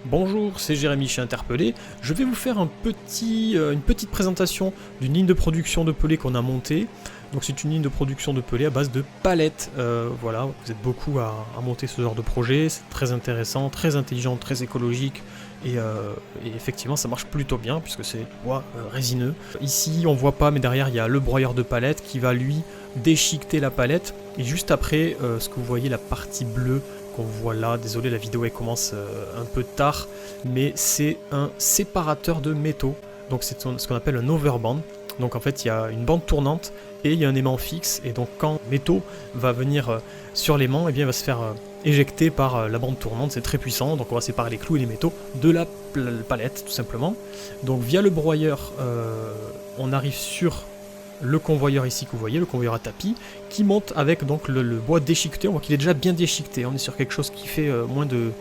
Bonjour, c'est Jérémy chez Interpellé. Je vais vous faire une petite présentation d'une ligne de production de pelés qu'on a montée. Donc c'est une ligne de production de pelés à base de palettes. Voilà, vous êtes beaucoup à monter ce genre de projet. C'est très intéressant, très intelligent, très écologique. Et effectivement, ça marche plutôt bien puisque c'est du bois résineux. Ici, on voit pas, mais derrière, il y a le broyeur de palettes qui va lui déchiqueter la palette. Et juste après, ce que vous voyez, la partie bleue qu'on voit là, désolé, la vidéo elle commence un peu tard, mais c'est un séparateur de métaux. Donc c'est ce qu'on appelle un overband. Donc en fait, il y a une bande tournante et il y a un aimant fixe. Et donc quand le métaux va venir sur l'aimant, eh bien il va se faire éjecter par la bande tournante. C'est très puissant. Donc on va séparer les clous et les métaux de la palette, tout simplement. Donc via le broyeur, on arrive sur le convoyeur ici que vous voyez, le convoyeur à tapis, qui monte avec donc le bois déchiqueté. On voit qu'il est déjà bien déchiqueté. On est sur quelque chose qui fait moins de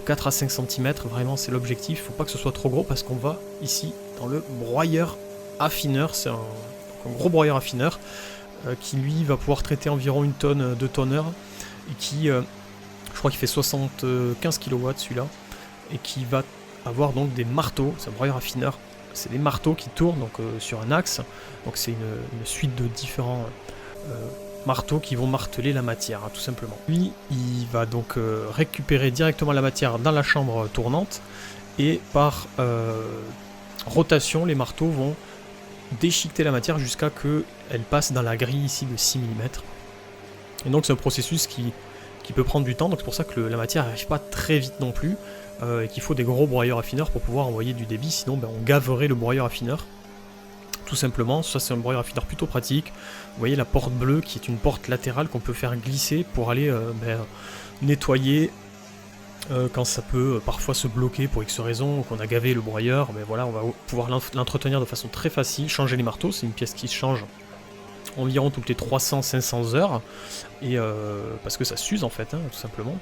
4 à 5 cm. Vraiment, c'est l'objectif. Il ne faut pas que ce soit trop gros parce qu'on va ici dans le broyeur affineur. C'est un gros broyeur affineur qui lui va pouvoir traiter environ 1 tonne, 2 tonneurs et qui, je crois qu'il fait 75 kW celui-là, et qui va avoir donc des marteaux. C'est un broyeur affineur. C'est des marteaux qui tournent donc, sur un axe. Donc c'est une suite de différents marteaux qui vont marteler la matière, hein, tout simplement. Lui, il va donc récupérer directement la matière dans la chambre tournante. Et par rotation, les marteaux vont déchiqueter la matière jusqu'à ce qu'elle passe dans la grille ici de 6 mm. Et donc c'est un processus qui peut prendre du temps. Donc c'est pour ça que la matière n'arrive pas très vite non plus. Et qu'il faut des gros broyeurs affineurs pour pouvoir envoyer du débit, sinon on gaverait le broyeur affineur. Tout simplement, ça c'est un broyeur affineur plutôt pratique. Vous voyez la porte bleue qui est une porte latérale qu'on peut faire glisser pour aller nettoyer quand ça peut parfois se bloquer pour X raison, qu'on a gavé le broyeur. Voilà, on va pouvoir l'entretenir de façon très facile, changer les marteaux, c'est une pièce qui se change environ toutes les 300-500 heures, et parce que ça s'use en fait, hein, tout simplement.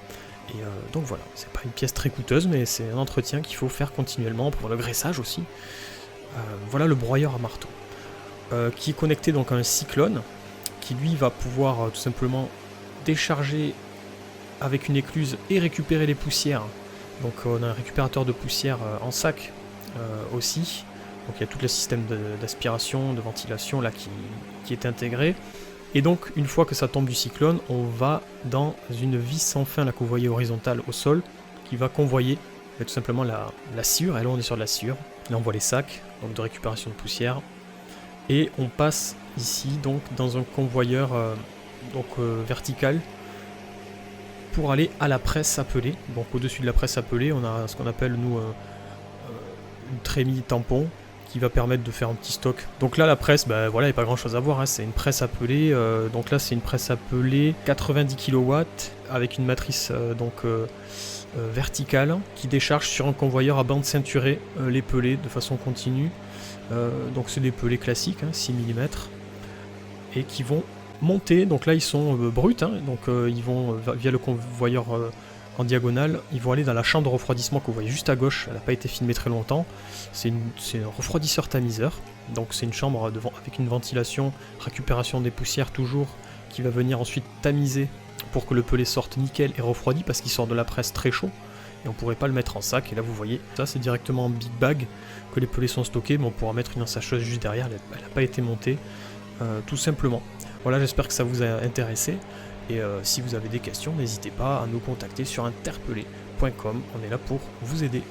Et donc voilà, c'est pas une pièce très coûteuse, mais c'est un entretien qu'il faut faire continuellement pour le graissage aussi. Voilà le broyeur à marteau, qui est connecté donc à un cyclone, qui lui va pouvoir tout simplement décharger avec une écluse et récupérer les poussières. Donc on a un récupérateur de poussière en sac aussi. Donc il y a tout le système d'aspiration, de ventilation là qui est intégré. Et donc, une fois que ça tombe du cyclone, on va dans une vis sans fin, là que vous voyez horizontale au sol, qui va convoyer tout simplement la sciure. Et là, on est sur de la sciure. Là, on voit les sacs donc de récupération de poussière. Et on passe ici donc dans un convoyeur vertical pour aller à la presse à peler. Donc, au-dessus de la presse à peler, on a ce qu'on appelle, nous, une trémie tampon, qui va permettre de faire un petit stock. Donc là la presse, voilà, il n'y a pas grand chose à voir, hein. C'est une presse à peler, donc là c'est une presse à peler 90 kW avec une matrice verticale qui décharge sur un convoyeur à bande ceinturée les pelés de façon continue. Donc c'est des pelés classiques, hein, 6 mm, et qui vont monter. Donc là ils sont bruts, hein, donc ils vont via le convoyeur en diagonale, ils vont aller dans la chambre de refroidissement que vous voyez juste à gauche. Elle n'a pas été filmée très longtemps. C'est un refroidisseur tamiseur. Donc c'est une chambre avec une ventilation, récupération des poussières toujours, qui va venir ensuite tamiser pour que le pelé sorte nickel et refroidi, parce qu'il sort de la presse très chaud. Et on ne pourrait pas le mettre en sac. Et là vous voyez, ça c'est directement en big bag que les pelés sont stockés. Mais on pourra mettre une ensacheuse juste derrière. Elle n'a pas été montée, tout simplement. Voilà, j'espère que ça vous a intéressé. Et si vous avez des questions, n'hésitez pas à nous contacter sur interpellé.com, on est là pour vous aider.